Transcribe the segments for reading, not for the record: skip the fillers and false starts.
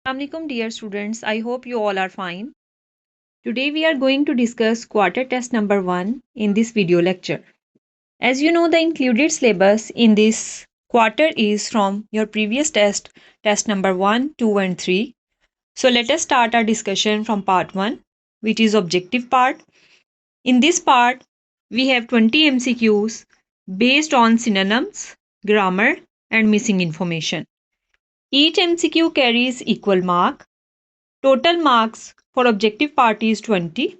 Assalamualaikum dear students, I hope you all are fine. Today we are going to discuss quarter test number 1 in this video lecture. As you know, the included syllabus in this quarter is from your previous test number 1, 2 and 3. So let us start our discussion from part 1, which is objective part. In this part, we have 20 MCQs based on synonyms, grammar and missing information. Each MCQ carries equal mark. Total marks for objective part is 20.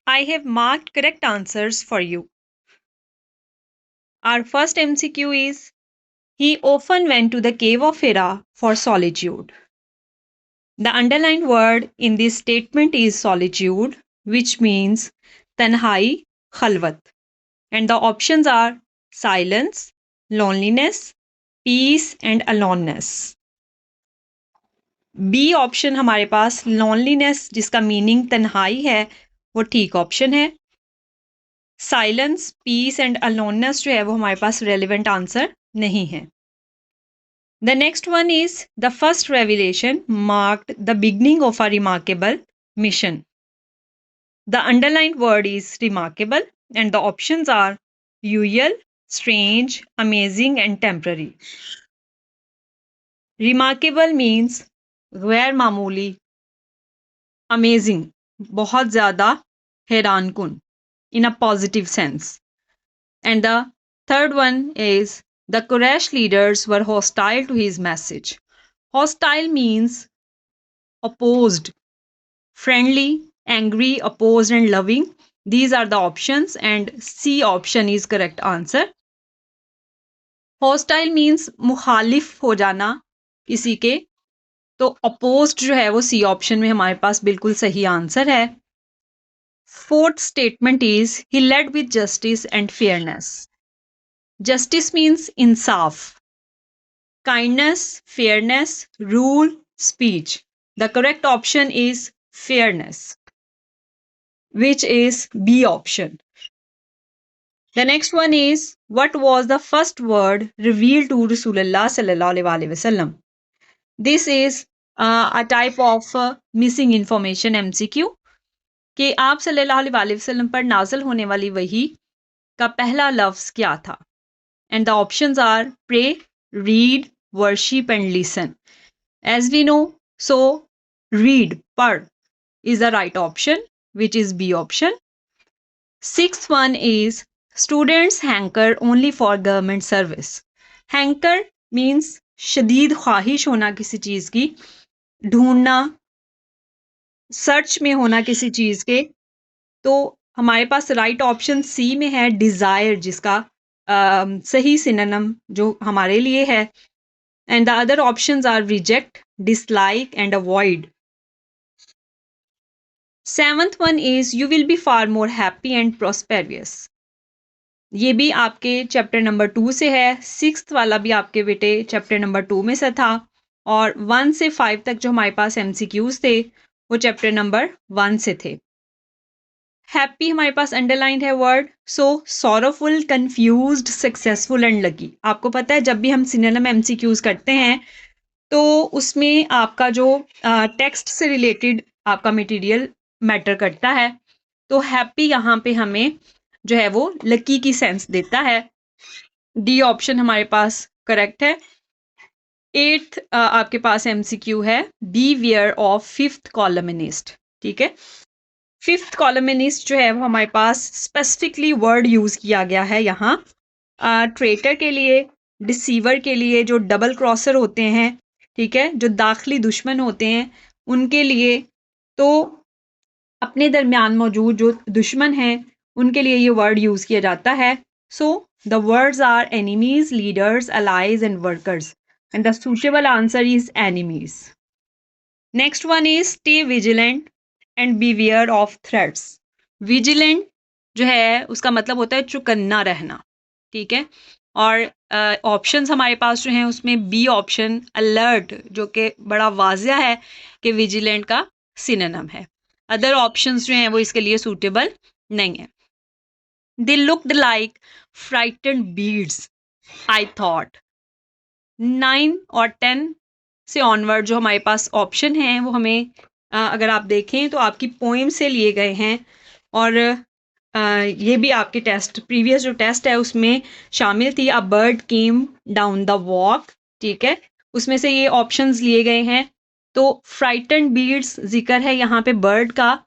I have marked correct answers for you. Our first MCQ is he often went to the cave of Hira for solitude. The underlined word in this statement is solitude, which means tanhai, khalwat. And the options are silence, loneliness, peace and aloneness. B option हमारे पास loneliness जिसका meaning तन्हाई है वो ठीक option है. Silence, piece and aloneness जो है वो हमारे पास रेलिवेंट आंसर नहीं है. The next one is the first revelation marked the beginning of a remarkable mission. The underlined word is remarkable and the options are usual, strange, amazing and temporary. Remarkable means गैर मामूली, amazing बहुत ज़्यादा हैरान कुन in a positive sense. And the third one is the Quraysh leaders were hostile to his message. Hostile means opposed, friendly, angry, opposed and loving. These are the options and C option is correct answer. Hostile means मुखालिफ हो जाना किसी के, तो opposed जो है वो C option में हमारे पास बिल्कुल सही आंसर है. Fourth statement is he led with justice and fairness. Justice means insaf. Kindness, fairness, rule, speech. The correct option is fairness, which is B option. The next one is what was the first word revealed to Rasulullah sallallahu alaihi wasallam? This is a type of missing information MCQ. कि आप सल्लल्लाहु अलैहि वसल्लम पर नाज़िल होने वाली वही का पहला लफ्ज़ क्या था. And the options are pray, read, worship and listen. As we know, so read, पढ़ is the right option, which is B option. Sixth one is students hanker only for government service. Hanker means शदीद ख्वाहिश होना किसी चीज़ की, ढूंढना, search में होना किसी चीज़ के. तो हमारे पास राइट ऑप्शन सी में है डिज़ायर, जिसका सही सिनोनिम जो हमारे लिए है. And the other options are reject, dislike and avoid. Seventh one is you will be far more happy and prosperous. ये भी आपके चैप्टर नंबर 2 से है. सिक्स्थ वाला भी आपके बेटे चैप्टर नंबर 2 में से था. और 1 से 5 तक जो हमारे पास MCQs थे वो चैप्टर नंबर 1 से थे. हैप्पी हमारे पास अंडरलाइंड है word. So sorrowful, confused, successful and lucky. आपको पता है जब भी हम सिनोनिम MCQs करते हैं तो उसमें आपका जो टेक्स्ट से रिलेटेड आपका मटेरियल मैटर करता है. तो हैप्पी यहाँ पे हमें जो है वो लकी की सेंस देता है. डी ऑप्शन हमारे पास करेक्ट है. एट्थ आपके पास MCQ है beware of fifth columnist. ठीक है, फिफ्थ कॉलमनिस्ट जो है वो हमारे पास स्पेसिफिकली वर्ड यूज़ किया गया है यहाँ ट्रेटर के लिए, डिसीवर के लिए, जो डबल क्रॉसर होते हैं, ठीक है, जो दाखिली दुश्मन होते हैं उनके लिए. तो अपने दरमियान मौजूद जो दुश्मन हैं उनके लिए ये वर्ड यूज़ किया जाता है. So the words are enemies, leaders, allies and workers. And the suitable answer is enemies. Next one is stay vigilant and beware of threats. Vigilant जो है उसका मतलब होता है चौकन्ना रहना. ठीक है, और ऑप्शंस हमारे पास जो हैं उसमें बी ऑप्शन अलर्ट, जो कि बड़ा वाजिया है कि विजिलेंट का सिनोनिम है. अदर ऑप्शंस जो हैं वो इसके लिए सूटेबल नहीं है. They looked like frightened beads I thought. 9 और 10 से ऑनवर्ड जो हमारे पास ऑप्शन हैं वो हमें अगर आप देखें तो आपकी पोएम से लिए गए हैं और ये भी आपके टेस्ट प्रीवियस जो टेस्ट है उसमें शामिल थी। A bird came down the walk, ठीक है, उसमें से ये ऑप्शंस लिए गए हैं। तो फ्राइटन बीड्स जिक्र है यहाँ पे बर्ड का,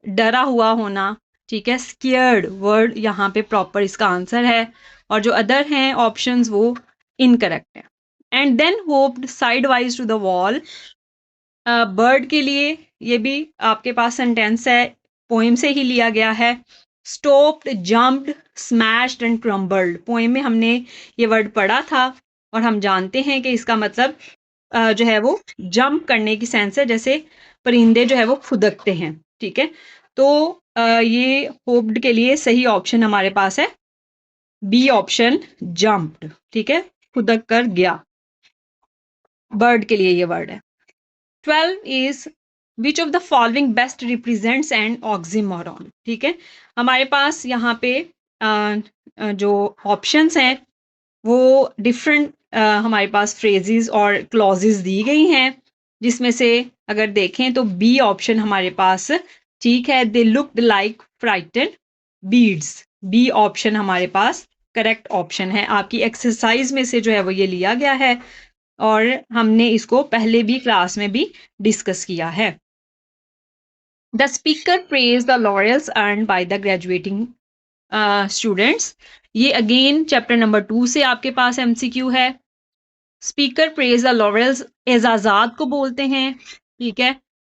डरा हुआ होना, ठीक है, स्कियर्ड वर्ड यहाँ पे प्रॉपर इसका आंसर है, और जो अदर हैं ऑप्शंस वो इनकरेक्ट है। And then hopped sideways to the wall, bird के लिए ये भी आपके पास सेंटेंस है, पोएम से ही लिया गया है। Stopped, jumped, smashed and crumbled, poem में हमने ये वर्ड पढ़ा था और हम जानते हैं कि इसका मतलब जो है वो जंप करने की सेंस है, जैसे परिंदे जो है वो फुदकते हैं, ठीक है। तो ये होप्ड के लिए सही ऑप्शन हमारे पास है बी ऑप्शन, जंप्ड, ठीक है, फुदक कर गया, बर्ड के लिए ये वर्ड है। 12 is which of the following best represents and oxymoron, ठीक है। हमारे पास यहाँ पे जो ऑप्शंस हैं वो डिफरेंट हमारे पास फ्रेजेस और क्लॉजेस दी गई हैं, जिसमें से अगर देखें तो बी ऑप्शन हमारे पास ठीक है। They looked like frightened beads, B option हमारे पास करेक्ट ऑप्शन है। आपकी एक्सरसाइज में से जो है वो ये लिया गया है और हमने इसको पहले भी क्लास में भी डिस्कस किया है। The speaker praise the laurels earn by the graduating students, ये अगेन चैप्टर नंबर 2 से आपके पास एमसीक्यू है। स्पीकर प्रेज द लॉरेल्स एजाजात को बोलते हैं, ठीक है।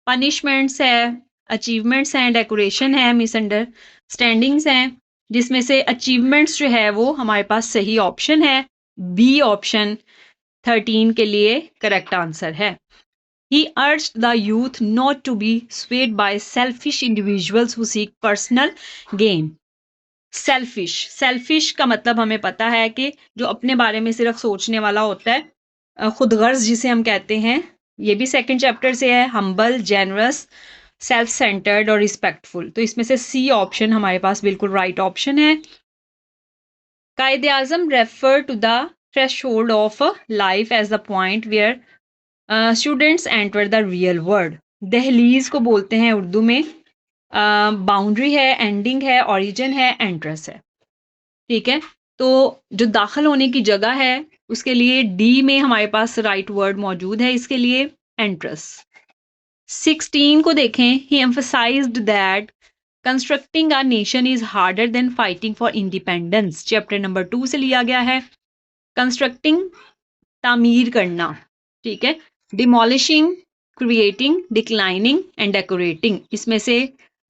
पनिशमेंट्स है, अचीवमेंट्स हैं, डेकोरेशन है, मिसअंडरस्टैंडिंग्स हैं, जिसमें से अचीवमेंट्स जो है वो हमारे पास सही ऑप्शन है, बी ऑप्शन 13 के लिए करेक्ट आंसर है। He urged the youth not to be swayed by selfish individuals who seek personal gain. Selfish का मतलब हमें पता है कि जो अपने बारे में सिर्फ सोचने वाला होता है, खुदगर्ज जिसे हम कहते हैं। ये भी सेकंड चैप्टर से है। हम्बल, जेनरस, सेल्फ सेंटर्ड और रिस्पेक्टफुल, तो इसमें से सी ऑप्शन हमारे पास बिल्कुल राइट ऑप्शन है। Quaid e Azam refer to the threshold of life as the point where students enter the real world. दहलीज को बोलते हैं उर्दू में, बाउंड्री है, एंडिंग है, ओरिजिन है, एंट्रेंस है, ठीक है। तो जो दाखिल होने की जगह है उसके लिए डी में हमारे पास राइट वर्ड मौजूद है, इसके लिए एंट्रेंस। 16 को देखें, he emphasized that constructing a nation is harder than fighting for independence, chapter number 2 से लिया गया है। कंस्ट्रक्टिंग, तामीर करना, ठीक है। Demolishing, creating, declining and decorating, इसमें से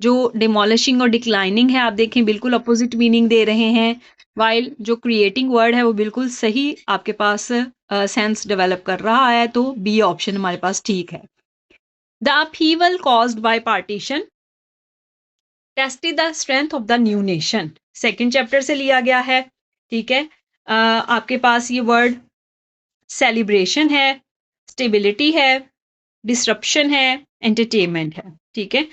जो डिमोलिशिंग और डिक्लाइनिंग है आप देखें बिल्कुल अपोजिट मीनिंग दे रहे हैं, वाइल जो क्रिएटिंग वर्ड है वो बिल्कुल सही आपके पास सेंस डेवलप कर रहा है, तो बी ऑप्शन हमारे पास ठीक है। The upheaval caused by partition tested the strength of the new nation, second chapter से लिया गया है, ठीक है। आपके पास ये वर्ड सेलिब्रेशन है, स्टेबिलिटी है, डिसरप्शन है, एंटरटेनमेंट है, ठीक है।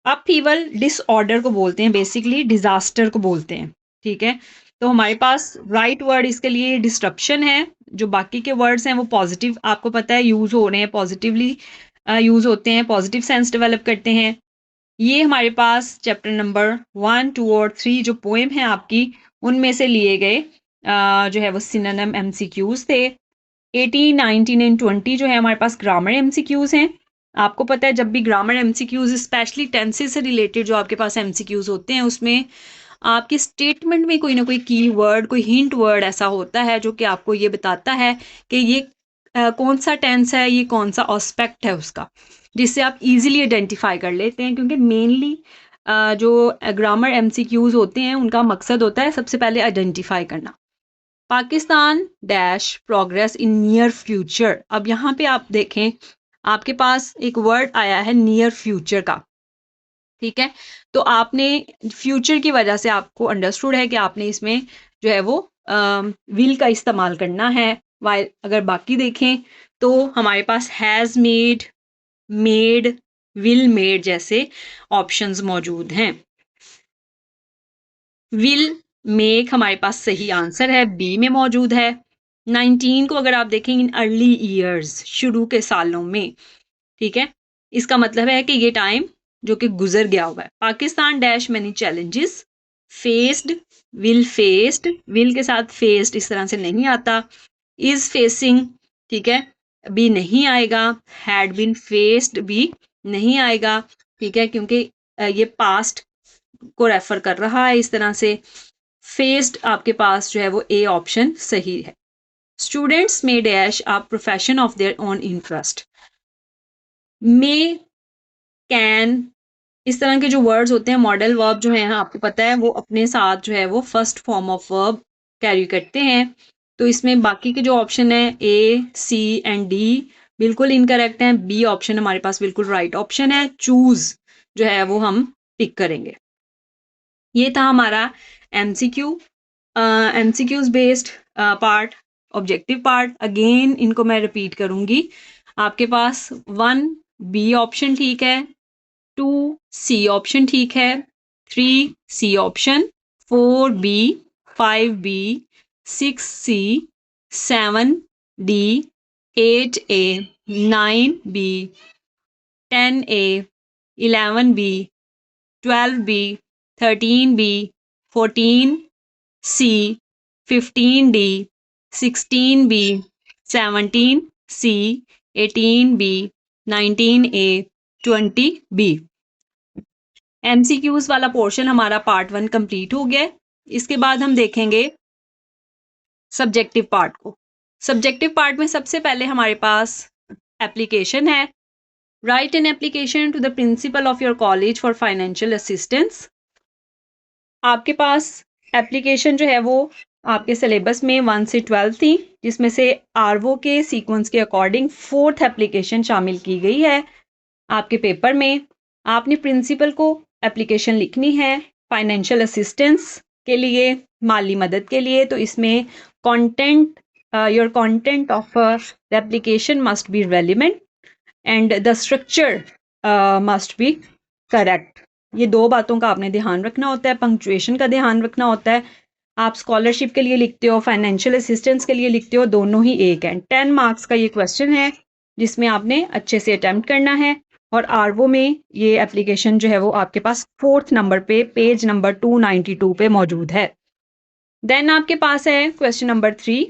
अपहीवल डिसऑर्डर को बोलते हैं, बेसिकली डिजास्टर को बोलते हैं, ठीक है। तो हमारे पास राइट वर्ड इसके लिए डिस्ट्रप्शन है। जो बाकी के वर्ड्स हैं वो पॉजिटिव आपको पता है यूज हो रहे हैं, पॉजिटिवली यूज होते हैं, पॉजिटिव सेंस डेवलप करते हैं। ये हमारे पास चैप्टर नंबर 1, 2 और 3 जो पोएम है आपकी उनमें से लिए गए जो है वो सिनोनिम एमसीक्यूज थे। 18, 19 एंड 20 जो है हमारे पास ग्रामर एमसीक्यूज हैं। आपको पता है जब भी ग्रामर एमसीक्यूज स्पेशली टेंसेस से रिलेटेड जो आपके पास एमसीक्यूज होते हैं उसमें आपकी स्टेटमेंट में कोई ना कोई की वर्ड, कोई हिंट वर्ड ऐसा होता है जो कि आपको ये बताता है कि ये कौन सा टेंस है, ये कौन सा ऑस्पेक्ट है उसका, जिससे आप इजीली आइडेंटिफाई कर लेते हैं। क्योंकि मेनली जो ग्रामर एमसीक्यूज होते हैं उनका मकसद होता है सबसे पहले आइडेंटिफाई करना। Pakistan dash progress in near future, अब यहाँ पे आप देखें आपके पास एक वर्ड आया है नियर फ्यूचर का, ठीक है। तो आपने फ्यूचर की वजह से आपको अंडरस्टूड है कि आपने इसमें जो है वो विल का इस्तेमाल करना है। वाइल अगर बाकी देखें तो हमारे पास has made, made, will made जैसे ऑप्शंस मौजूद हैं। विल मेक हमारे पास सही आंसर है, बी में मौजूद है। 19 को अगर आप देखें इन अर्ली ईयर्स, शुरू के सालों में, ठीक है, इसका मतलब है कि ये टाइम जो कि गुजर गया हुआ है। Pakistan dash many challenges faced, will के साथ फेस्ड इस तरह से नहीं आता, इज फेसिंग, ठीक है, भी नहीं आएगा, हैड बीन फेस्ड भी नहीं आएगा, ठीक है, क्योंकि ये पास्ट को रेफर कर रहा है इस तरह से। फेस्ड आपके पास जो है वो ए ऑप्शन सही है। स्टूडेंट्स में dash a profession of their own interest, may, can, इस तरह के जो वर्ड्स होते हैं मॉडल वर्ब जो है आपको पता है वो अपने साथ जो है वो first form of verb carry करते हैं। तो इसमें बाकी के जो ऑप्शन है ए, सी एंड डी बिल्कुल इनकरेक्ट हैं। बी ऑप्शन हमारे पास बिल्कुल राइट ऑप्शन है। चूज जो है वो हम टिक करेंगे। ये था हमारा MCQ, MCQs based part. Objective part again इनको मैं रिपीट करूंगी। आपके पास 1 बी ऑप्शन ठीक है, 2 सी ऑप्शन ठीक है, 3 C option, 4 B, 5 B, 6 C, 7 D, 8 A, 9 B, 10 A, 11 B, 12 B, 13 B, 14 C, 15 D, 16 B, 17 C, 18 B, 19 A, 20 B. MCQs वाला portion हमारा पार्ट 1 कंप्लीट हो गया। इसके बाद हम देखेंगे सब्जेक्टिव पार्ट को। सब्जेक्टिव पार्ट में सबसे पहले हमारे पास एप्लीकेशन है। Write an application to the principle of your college for financial assistance. आपके पास एप्लीकेशन जो है वो आपके सिलेबस में 1 से 12 थी, जिसमें से आरवो के सीक्वेंस के अकॉर्डिंग 4th एप्लीकेशन शामिल की गई है। आपके पेपर में आपने प्रिंसिपल को एप्लीकेशन लिखनी है फाइनेंशियल असिस्टेंस के लिए, माली मदद के लिए। तो इसमें content, your content of the application must be relevant and the structure must be correct. ये दो बातों का आपने ध्यान रखना होता है। पंक्चुएशन का ध्यान रखना होता है। आप स्कॉलरशिप के लिए लिखते हो, फाइनेंशियल असिस्टेंस के लिए लिखते हो, दोनों ही एक हैं। 10 मार्क्स का ये क्वेश्चन है जिसमें आपने अच्छे से अटेम्प्ट करना है। और आरवो में ये एप्लीकेशन जो है वो आपके पास 4th नंबर पे, पेज नंबर 292 पे मौजूद है। देन आपके पास है question number 3,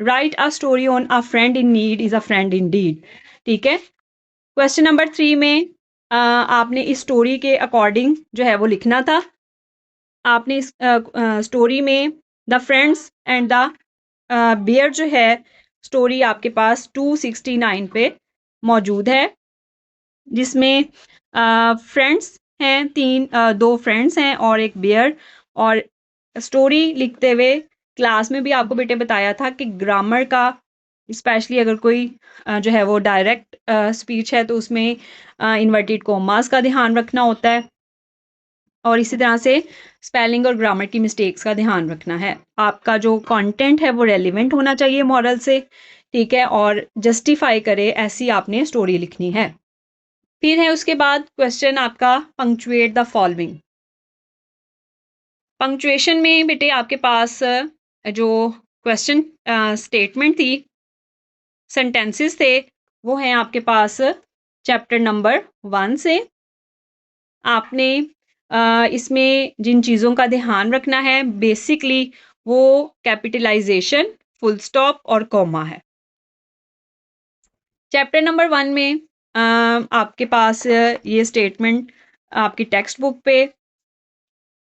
write a story on a friend in need is a friend indeed. ठीक है, क्वेश्चन नंबर 3 में आपने इस स्टोरी के अकॉर्डिंग जो है वो लिखना था। आपने इस स्टोरी में the friends and the bear जो है स्टोरी आपके पास 269 पे मौजूद है, जिसमें फ्रेंड्स हैं, दो फ्रेंड्स हैं और एक बियर। और स्टोरी लिखते हुए क्लास में भी आपको बेटे बताया था कि ग्रामर का, स्पेशली अगर कोई जो है वो डायरेक्ट स्पीच है तो उसमें इन्वर्टेड कॉमास का ध्यान रखना होता है, और इसी तरह से स्पेलिंग और ग्रामर की मिस्टेक्स का ध्यान रखना है। आपका जो कंटेंट है वो रेलिवेंट होना चाहिए मॉरल से, ठीक है, और जस्टिफाई करे ऐसी आपने स्टोरी लिखनी है। फिर है उसके बाद क्वेश्चन आपका पंक्चुएट द फॉलोइंग। पंक्चुएशन में बेटे आपके पास जो क्वेश्चन स्टेटमेंट थी, सेंटेंसेस थे, वो हैं आपके पास चैप्टर नंबर 1 से। आपने इसमें जिन चीज़ों का ध्यान रखना है बेसिकली वो कैपिटलाइजेशन, फुल स्टॉप और कॉमा है। चैप्टर नंबर 1 में आपके पास ये स्टेटमेंट आपकी टेक्स्ट बुक पे,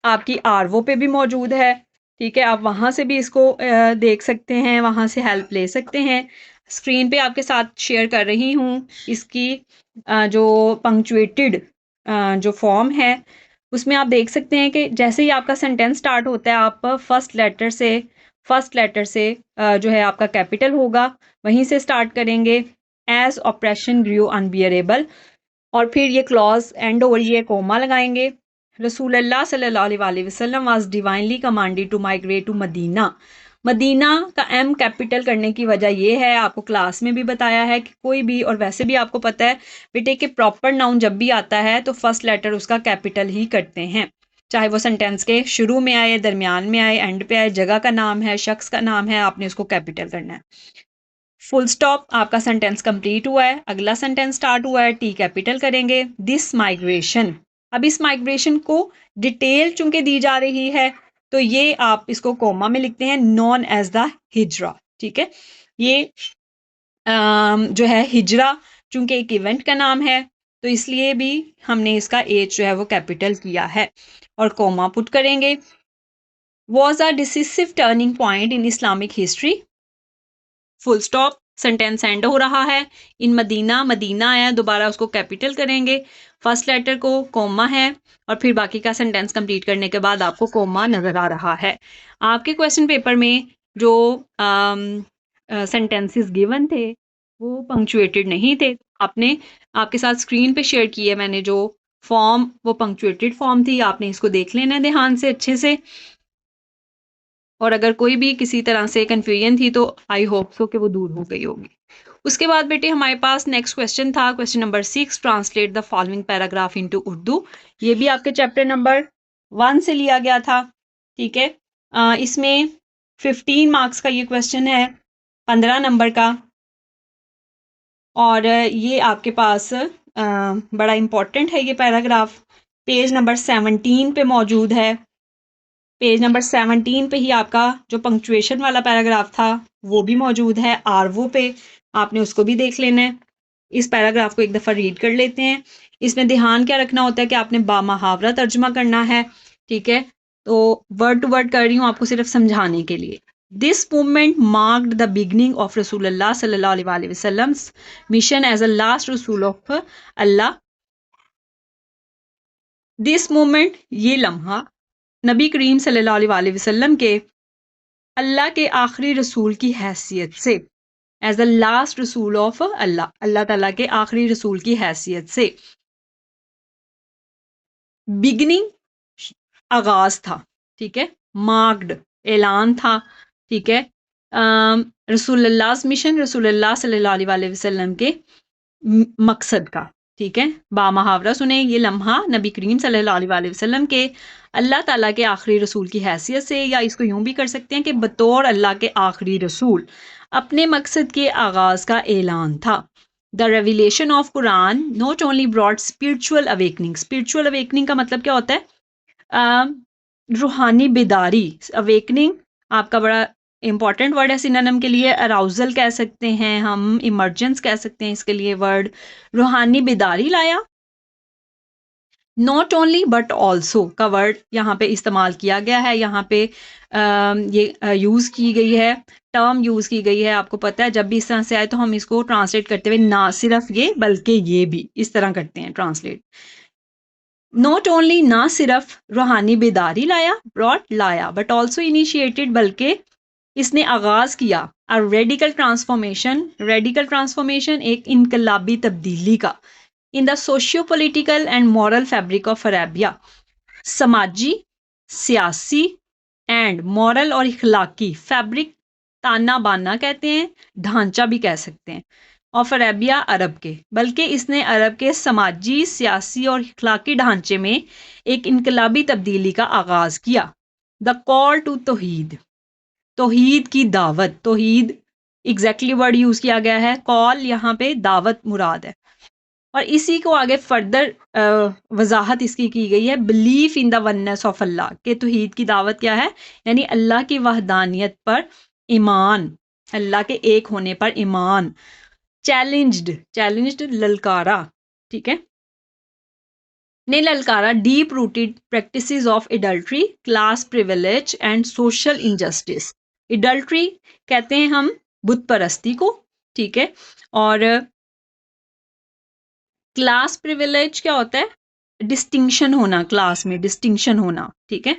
आपकी आरवो पे भी मौजूद है। ठीक है, आप वहाँ से भी इसको देख सकते हैं, वहाँ से हेल्प ले सकते हैं। स्क्रीन पे आपके साथ शेयर कर रही हूँ इसकी जो पंक्चुएटेड जो फॉर्म है, उसमें आप देख सकते हैं कि जैसे ही आपका सेंटेंस स्टार्ट होता है आप फर्स्ट लेटर से जो है आपका कैपिटल होगा, वहीं से स्टार्ट करेंगे। एज ऑपरेशन ग्रू अनबियरेबल, और फिर ये क्लॉज एंड ओवर ये कोमा लगाएंगे। रसूलुल्लाह सल्लल्लाहु अलैहि वसल्लम was divinely commanded to migrate to Medina. Medina का एम कैपिटल करने की वजह ये है, आपको क्लास में भी बताया है कि कोई भी, और वैसे भी आपको पता है बेटे कि प्रॉपर नाउन जब भी आता है तो फर्स्ट लेटर उसका कैपिटल ही करते हैं। चाहे वो सेंटेंस के शुरू में आए, दरमियान में आए, एंड पे आए, जगह का नाम है, शख्स का नाम है, आपने उसको कैपिटल करना है। फुल स्टॉप, आपका सेंटेंस कंप्लीट हुआ है, अगला सेंटेंस स्टार्ट हुआ है, टी कैपिटल करेंगे। दिस माइग्रेशन, अब इस माइग्रेशन को डिटेल चूंकि दी जा रही है तो ये आप इसको कोमा में लिखते हैं, नॉन एज द हिजरा। ठीक है, ये जो है हिजरा चूंकि एक इवेंट का नाम है तो इसलिए भी हमने इसका एज जो है वो कैपिटल किया है और कोमा पुट करेंगे। Was a decisive turning point in Islamic history, full stop, sentence and हो रहा है। इन मदीना, मदीना आया, दोबारा उसको कैपिटल करेंगे, फर्स्ट लेटर को कोमा है और फिर बाकी का सेंटेंस कंप्लीट करने के बाद आपको कोमा नजर आ रहा है। आपके क्वेश्चन पेपर में जो सेंटेंसेस गिवन थे वो पंक्चुएटेड नहीं थे, आपने आपके साथ स्क्रीन पे शेयर की है मैंने जो फॉर्म, वो पंक्चुएटेड फॉर्म थी, आपने इसको देख लेना है ध्यान से अच्छे से। और अगर कोई भी किसी तरह से कन्फ्यूजन थी तो आई होप सो कि वो दूर हो गई होगी। उसके बाद बेटे हमारे पास नेक्स्ट क्वेश्चन था, question number 6, translate the following paragraph into Urdu. ये भी आपके चैप्टर नंबर 1 से लिया गया था। ठीक है, इसमें 15 मार्क्स का ये क्वेश्चन है, 15 नंबर का, और ये आपके पास बड़ा इंपॉर्टेंट है ये पैराग्राफ। पेज नंबर 17 पे मौजूद है। पेज नंबर 17 पे ही आपका जो पंक्चुएशन वाला पैराग्राफ था वो भी मौजूद है, आरवो पे, आपने उसको भी देख लेना है। इस पैराग्राफ को एक दफ़ा रीड कर लेते हैं। इसमें ध्यान क्या रखना होता है कि आपने बामहावरा तर्जमा करना है। ठीक है, तो वर्ड टू वर्ड कर रही हूँ आपको सिर्फ समझाने के लिए। This movement marked the beginning of रसूलुल्लाह सल्लल्लाहु अलैहि वसल्लम मिशन एज अ लास्ट रसूल ऑफ अल्लाह। दिस मूवमेंट, ये लम्हा, नबी करीम सल्लल्लाहु अलैहि वसल्लम के अल्लाह के आखिरी रसूल की हैसियत से, एज द लास्ट रसूल ऑफ अल्लाह, अल्लाह ताला के आखिरी रसूल की हैसियत से, बिगनिंग आगाज था। ठीक है, मार्क्ड ऐलान था। ठीक है, रसूलुल्लाह मिशन, रसूलुल्लाह सल्लल्लाहु अलैहि वसल्लम के मकसद का। ठीक है, बामहावरा सुने, ये लम्हा नबी करीम सल्लल्लाहु अलैहि वसल्लम के अल्लाह ताला के आखिरी रसूल की हैसियत से, या इसको यूं भी कर सकते हैं कि बतौर अल्लाह के आखिरी रसूल अपने मकसद के आगाज का ऐलान था। The revelation of Quran not only broad spiritual awakening, spiritual awakening का मतलब क्या होता है? रूहानी बेदारी, अवेकनिंग आपका बड़ा इंपॉर्टेंट वर्ड है सिनोनिम के लिए, अराउजल कह सकते हैं हम, इमर्जेंस कह सकते हैं इसके लिए वर्ड, रूहानी बेदारी लाया। नॉट ओनली बट ऑल्सो का वर्ड यहाँ पे इस्तेमाल किया गया है, यहाँ पे ये यूज़ की गई है, टर्म यूज़ की गई है। आपको पता है जब भी इस तरह से आए तो हम इसको ट्रांसलेट करते हुए ना सिर्फ ये बल्कि ये भी इस तरह करते हैं ट्रांसलेट। नॉट ओनली, ना सिर्फ रूहानी बेदारी लाया, ब्रॉट लाया, बट ऑल्सो इनिशिएटेड, बल्कि इसने आगाज किया, अ रेडिकल ट्रांसफॉर्मेशन, रेडिकल ट्रांसफॉर्मेशन एक इनकलाबी तब्दीली का, in the socio political and moral fabric of Arabia, समाजी, सियासी एंड मॉरल और इखलाकी फैब्रिक, ताना बाना कहते हैं, ढांचा भी कह सकते हैं, ऑफ अरेबिया, अरब के, बल्कि इसने अरब के समाजी, सियासी और इखलाकी ढांचे में एक इनकलाबी तब्दीली का आगाज किया। द कॉल टू तौहीद, तौहीद की दावत, तौहीद एग्जैक्टली वर्ड यूज किया गया है, कॉल यहाँ पे दावत मुराद है। और इसी को आगे फर्दर वजाहत इसकी की गई है, belief in the oneness of Allah, के तौहीद की दावत क्या है, यानी अल्लाह की वहदानियत पर ईमान, अल्लाह के एक होने पर ईमान। चैलेंज्ड, चैलेंज्ड ललकारा, ठीक है, ने ललकारा deep rooted practices of adultery, class privilege and social injustice. Adultery कहते हैं हम बुत परस्ती को, ठीक है, और क्लास प्रिविलेज क्या होता है? डिस्टिंक्शन होना, क्लास में डिस्टिंक्शन होना, ठीक है,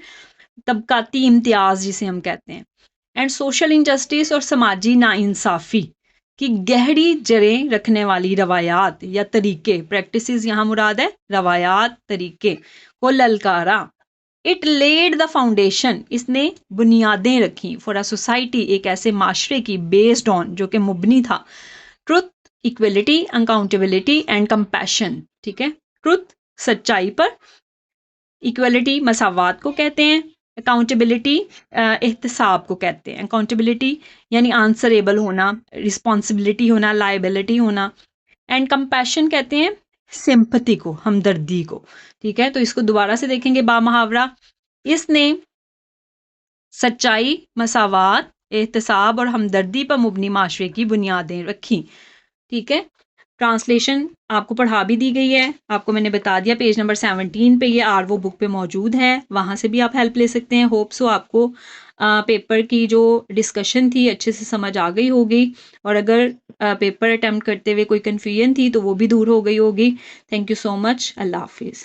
तबकाती इम्तियाज जिसे हम कहते हैं, एंड सोशल इनजस्टिस और समाजी नाइंसाफ़ी की गहरी जड़ें रखने वाली रवायात या तरीके, प्रैक्टिसेस यहाँ मुराद है रवायात तरीके को ललकारा। इट लेड द फाउंडेशन, इसने बुनियादें रखी, फॉर अ सोसाइटी, एक ऐसे माशरे की, बेस्ड ऑन, जो कि मुबनी था, truth, equality, accountability and compassion, ठीक है, ट्रुथ सच्चाई पर, इक्वलिटी मसावात को कहते हैं। अकाउंटेबिलिटी एहतसाब को कहते हैं। अकाउंटेबिलिटी यानी आंसरेबल होना, रिस्पॉन्सिबिलिटी होना, लाइबिलिटी होना। एंड कंपैशन कहते हैं सिंपथी को, हमदर्दी को। ठीक है, तो इसको दोबारा से देखेंगे बामुहावरा। इसने सच्चाई, मसावात, एहतसाब और हमदर्दी पर मुबनी माशरे की बुनियादें रखी। ठीक है, ट्रांसलेशन आपको पढ़ा भी दी गई है, आपको मैंने बता दिया पेज नंबर 17 पे ये आरवो बुक पे मौजूद है, वहाँ से भी आप हेल्प ले सकते हैं। होप सो आपको पेपर की जो डिस्कशन थी अच्छे से समझ आ गई होगी, और अगर पेपर अटेम्प्ट करते हुए कोई कन्फ्यूजन थी तो वो भी दूर हो गई होगी। Thank you so much. अल्लाह हाफिज़।